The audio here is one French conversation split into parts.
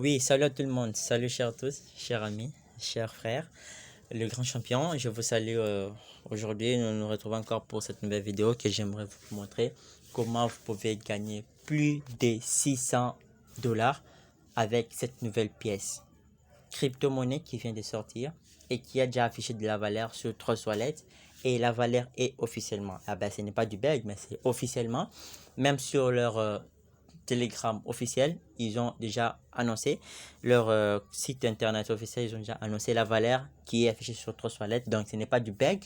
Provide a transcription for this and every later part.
Oui, salut à tout le monde, salut chers tous, chers amis, chers frères, le grand champion, je vous salue aujourd'hui, nous nous retrouvons encore pour cette nouvelle vidéo que j'aimerais vous montrer comment vous pouvez gagner plus de 600 dollars avec cette nouvelle pièce crypto-monnaie qui vient de sortir et qui a déjà affiché de la valeur sur Trust Wallet et la valeur est officiellement, ce n'est pas du bug mais c'est officiellement, même sur leur Telegram officiel, ils ont déjà annoncé leur site internet officiel, ils ont déjà annoncé la valeur qui est affichée sur Trust Wallet. Donc ce n'est pas du bug,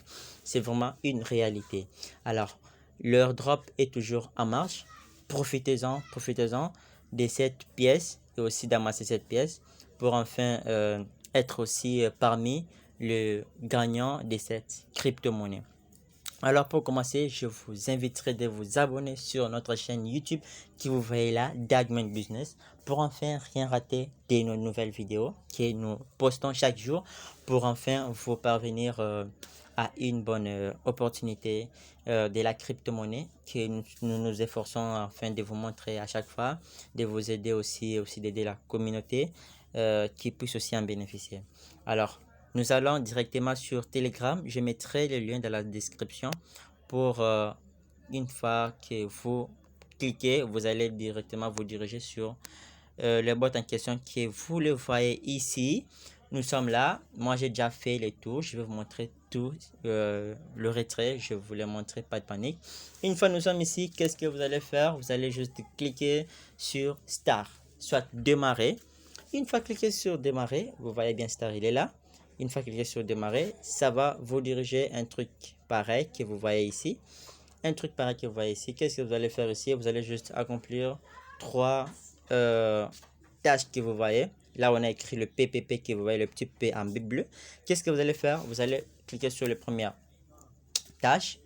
c'est vraiment une réalité. Alors, leur drop est toujours en marche. Profitez-en, profitez-en de cette pièce et aussi d'amasser cette pièce pour enfin être aussi parmi les gagnants de cette crypto-monnaie. Alors pour commencer, je vous inviterai de vous abonner sur notre chaîne YouTube qui vous voyez là, Dagman Business, pour enfin rien rater de nos nouvelles vidéos que nous postons chaque jour pour enfin vous parvenir à une bonne opportunité de la crypto-monnaie que nous nous efforçons afin de vous montrer à chaque fois, de vous aider aussi d'aider la communauté qui puisse aussi en bénéficier. Alors, nous allons directement sur Telegram. Je mettrai le lien dans la description pour une fois que vous cliquez, vous allez directement vous diriger sur le bot en question que vous le voyez ici. Nous sommes là. Moi, j'ai déjà fait les tours. Je vais vous montrer tout le retrait. Je vous l'ai montré, pas de panique. Une fois nous sommes ici, qu'est-ce que vous allez faire? Vous allez juste cliquer sur Start, soit démarrer. Une fois cliqué sur démarrer, vous voyez bien Start, il est là. Une fois cliqué sur démarrer, ça va vous diriger un truc pareil que vous voyez ici. Un truc pareil que vous voyez ici. Qu'est-ce que vous allez faire ici? Vous allez juste accomplir trois tâches que vous voyez. Là, on a écrit le PPP que vous voyez, le petit P en bleu. Qu'est-ce que vous allez faire? Vous allez cliquer sur la première tâche.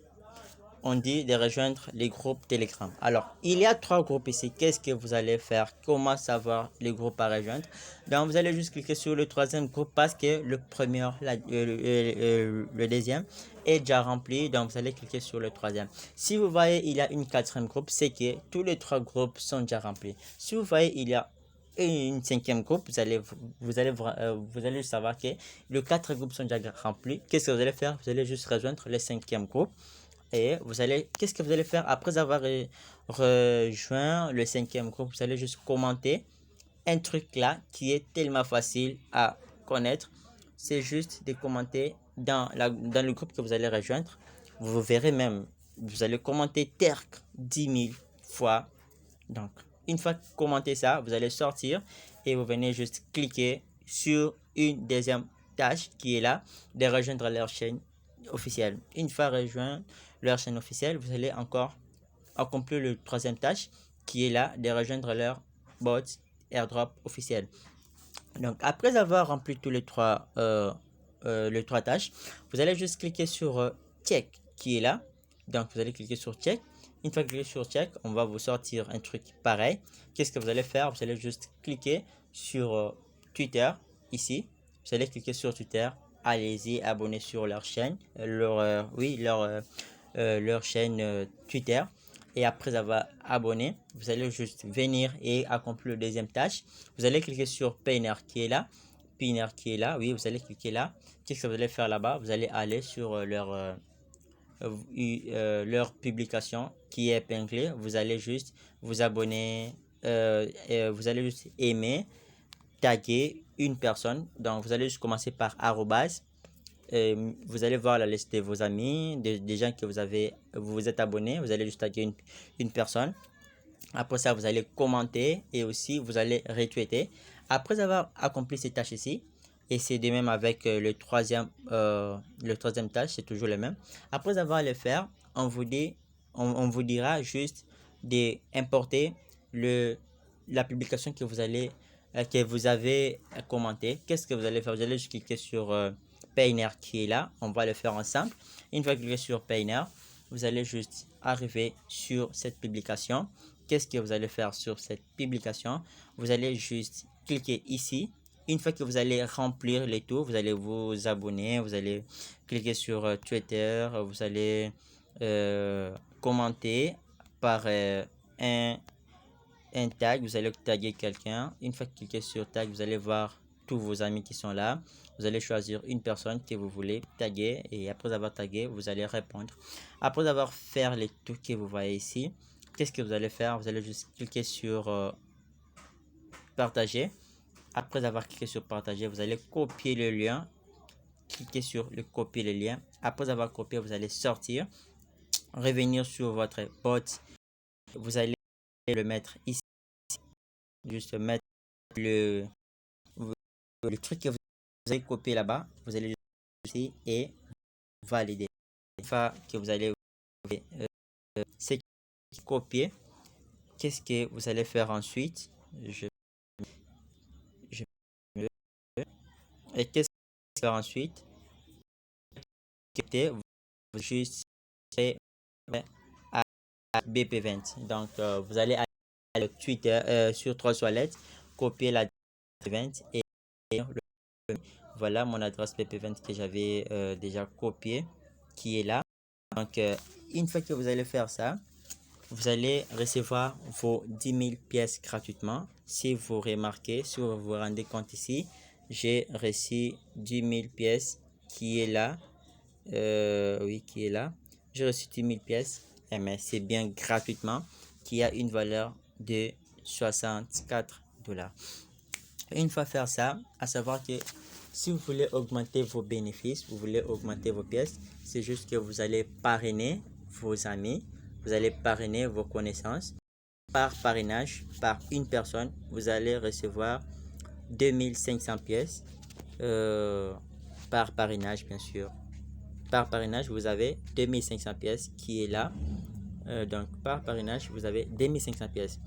On dit de rejoindre les groupes Telegram. Alors, il y a trois groupes ici. Qu'est-ce que vous allez faire? Comment savoir les groupes à rejoindre? Donc, vous allez juste cliquer sur le troisième groupe parce que le premier, le deuxième est déjà rempli. Donc, vous allez cliquer sur le troisième. Si vous voyez, il y a une quatrième groupe, c'est que tous les trois groupes sont déjà remplis. Si vous voyez, il y a une cinquième groupe, vous allez savoir que les quatre groupes sont déjà remplis. Qu'est-ce que vous allez faire? Vous allez juste rejoindre le cinquième groupe. Et vous allez, qu'est-ce que vous allez faire après avoir rejoint le cinquième groupe? Vous allez juste commenter un truc là qui est tellement facile à connaître. C'est juste de commenter dans le groupe que vous allez rejoindre. Vous verrez même, vous allez commenter TERC 10 000 fois. Donc, une fois commenté ça, vous allez sortir et vous venez juste cliquer sur une deuxième tâche qui est là, de rejoindre leur chaîne officielle. Une fois rejoint leur chaîne officielle, vous allez encore accomplir le troisième tâche qui est là, de rejoindre leur bot airdrop officiel. Donc, après avoir rempli tous les trois tâches, vous allez juste cliquer sur check qui est là. Donc, vous allez cliquer sur check. Une fois cliqué sur check, on va vous sortir un truc pareil. Qu'est-ce que vous allez faire? Vous allez juste cliquer sur Twitter ici. Vous allez cliquer sur Twitter. Allez-y, abonnez sur leur chaîne, leur chaîne Twitter. Et après avoir abonné, vous allez juste venir et accomplir la deuxième tâche. Vous allez cliquer sur Payer qui est là. Payer qui est là. Oui, vous allez cliquer là. Qu'est-ce que vous allez faire là-bas? Vous allez aller sur leur publication qui est épinglée. Vous allez juste vous abonner. Vous allez juste aimer, taguer une personne. Donc, vous allez juste commencer par arrobase. Vous allez voir la liste de vos amis, des gens que vous vous êtes abonné. Vous allez juste taguer une personne. Après ça, vous allez commenter et aussi vous allez retweeter. Après avoir accompli ces tâches ici, et c'est de même avec le troisième tâche, c'est toujours le même. Après avoir le faire, on vous dira juste d'importer la publication que vous avez commenté. Qu'est-ce que vous allez faire? Vous allez juste cliquer sur Payoneer qui est là. On va le faire ensemble. Une fois cliqué sur Payoneer, vous allez juste arriver sur cette publication. Qu'est-ce que vous allez faire sur cette publication? Vous allez juste cliquer ici. Une fois que vous allez remplir les tours, vous allez vous abonner, vous allez cliquer sur Twitter, vous allez commenter par un tag, vous allez taguer quelqu'un. Une fois que vous cliquez sur tag, vous allez voir tous vos amis qui sont là. Vous allez choisir une personne que vous voulez taguer et après avoir tagué, vous allez répondre. Après avoir fait les trucs que vous voyez ici, qu'est-ce que vous allez faire? Vous allez juste cliquer sur partager. Après avoir cliqué sur partager, vous allez copier le lien. Cliquez sur le copier le lien. Après avoir copié, vous allez sortir, revenir sur votre bot. Vous allez le mettre ici, juste mettre le truc que vous avez copié là-bas. Vous allez ici et valider. Une fois que vous allez c'est copier, qu'est-ce que vous allez faire ensuite? Je et qu'est-ce que vous allez faire ensuite? Vous juste à BP20. Donc, vous allez aller sur Twitter sur 3 toilettes, copier la 20 et voilà mon adresse BP20 que j'avais déjà copié qui est là. Donc, une fois que vous allez faire ça, vous allez recevoir vos 10 000 pièces gratuitement. Si vous remarquez, si vous vous rendez compte ici, j'ai reçu 10 000 pièces qui est là. Oui, qui est là. J'ai reçu 10 000 pièces, mais c'est bien gratuitement, qui a une valeur de 64 $. Une fois faire ça, à savoir que si vous voulez augmenter vos bénéfices, vous voulez augmenter vos pièces, c'est juste que vous allez parrainer vos amis, vous allez parrainer vos connaissances. Par parrainage, par une personne, vous allez recevoir 2500 pièces par parrainage, bien sûr. Par parrainage, vous avez 2500 pièces qui est là. Donc, par parrainage, vous avez 2500 pièces.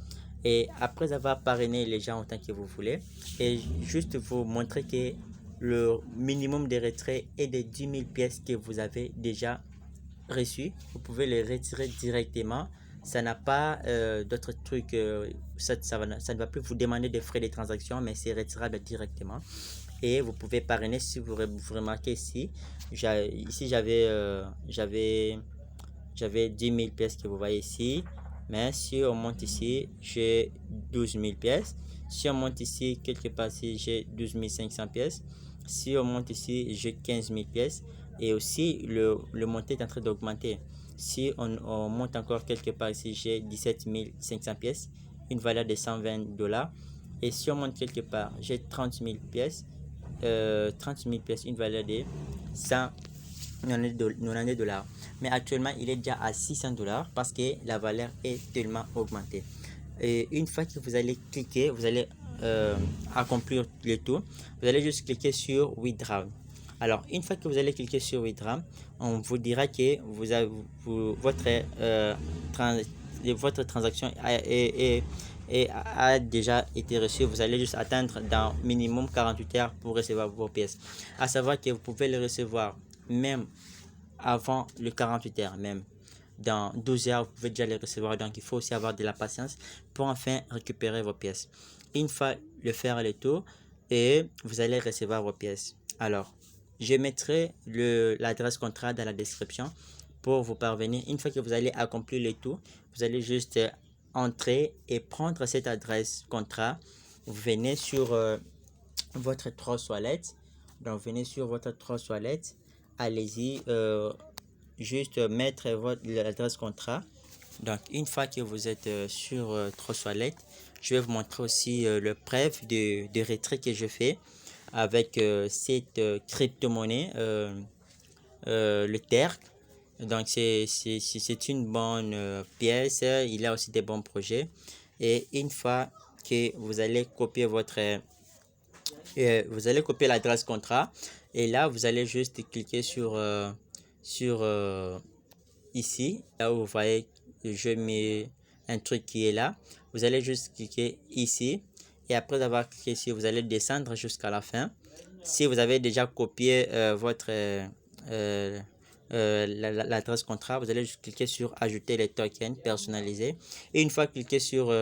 Et après avoir parrainé les gens autant que vous voulez, et juste vous montrer que le minimum de retrait est de 10 000 pièces que vous avez déjà reçues, vous pouvez les retirer directement. Ça n'a pas d'autres trucs, ça ne va plus vous demander des frais de transaction, mais c'est retirable directement. Et vous pouvez parrainer si vous remarquez ici. Ici, j'avais 10 000 pièces que vous voyez ici. Mais si on monte ici, j'ai 12 000 pièces. Si on monte ici, quelque part ici, j'ai 12 500 pièces. Si on monte ici, j'ai 15 000 pièces. Et aussi, le monté est en train d'augmenter. Si on monte encore quelque part ici, j'ai 17 500 pièces, une valeur de 120 $. Et si on monte quelque part, j'ai 30 000 pièces, 30 000 pièces, une valeur de 190 $. Mais actuellement, il est déjà à 600 $ parce que la valeur est tellement augmentée. Et une fois que vous allez cliquer, vous allez accomplir le tout, vous allez juste cliquer sur Withdraw. Alors, une fois que vous allez cliquer sur Withdraw, on vous dira que votre transaction a déjà été reçue. Vous allez juste attendre dans minimum 48 heures pour recevoir vos pièces. À savoir que vous pouvez les recevoir même avant le 48 heures, même dans 12 heures, vous pouvez déjà les recevoir. Donc, il faut aussi avoir de la patience pour enfin récupérer vos pièces. Une fois le faire le tour, et vous allez recevoir vos pièces. Alors, je mettrai l'adresse contrat dans la description pour vous parvenir. Une fois que vous allez accomplir le tout, vous allez juste entrer et prendre cette adresse contrat. Vous venez sur votre 3 toilettes. Donc, venez sur votre 3 toilettes. Allez-y, juste mettre l'adresse contrat. Donc, une fois que vous êtes sur 3 toilettes, je vais vous montrer aussi le preuve de retrait que je fais avec cette crypto-monnaie, le TERC. Donc, c'est une bonne pièce. Il a aussi des bons projets. Et une fois que vous allez copier vous allez copier l'adresse contrat. Et là, vous allez juste cliquer sur ici, là où vous voyez que je mets un truc qui est là. Vous allez juste cliquer ici. Et après avoir cliqué ici, vous allez descendre jusqu'à la fin. Si vous avez déjà copié l'adresse contrat, vous allez juste cliquer sur ajouter les tokens personnalisés. Et une fois cliqué sur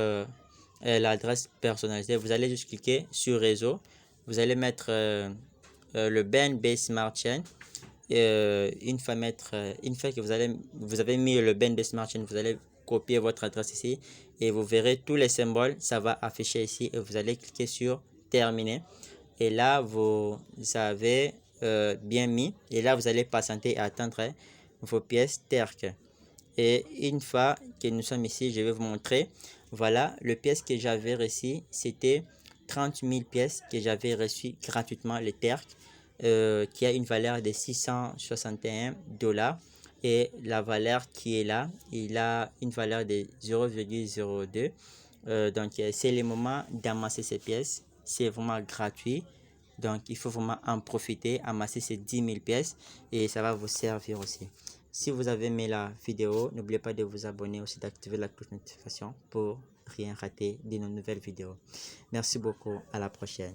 l'adresse personnalisée, vous allez juste cliquer sur réseau. Vous allez mettre le BNB Smart Chain. Une fois que vous avez mis le BNB Smart Chain, vous allez copier votre adresse ici et vous verrez tous les symboles, ça va afficher ici et vous allez cliquer sur terminer. Et là, vous avez bien mis et là, vous allez patienter et attendre vos pièces TERC. Et une fois que nous sommes ici, je vais vous montrer. Voilà, le pièce que j'avais reçu, c'était 30 000 pièces que j'avais reçues gratuitement, le TERC, qui a une valeur de 661 $. Et la valeur qui est là, il a une valeur de 0,02. Donc, c'est le moment d'amasser ces pièces. C'est vraiment gratuit. Donc, il faut vraiment en profiter, amasser ces 10 000 pièces et ça va vous servir aussi. Si vous avez aimé la vidéo, n'oubliez pas de vous abonner aussi, d'activer la cloche de notification pour rien rater de nos nouvelles vidéos. Merci beaucoup, à la prochaine.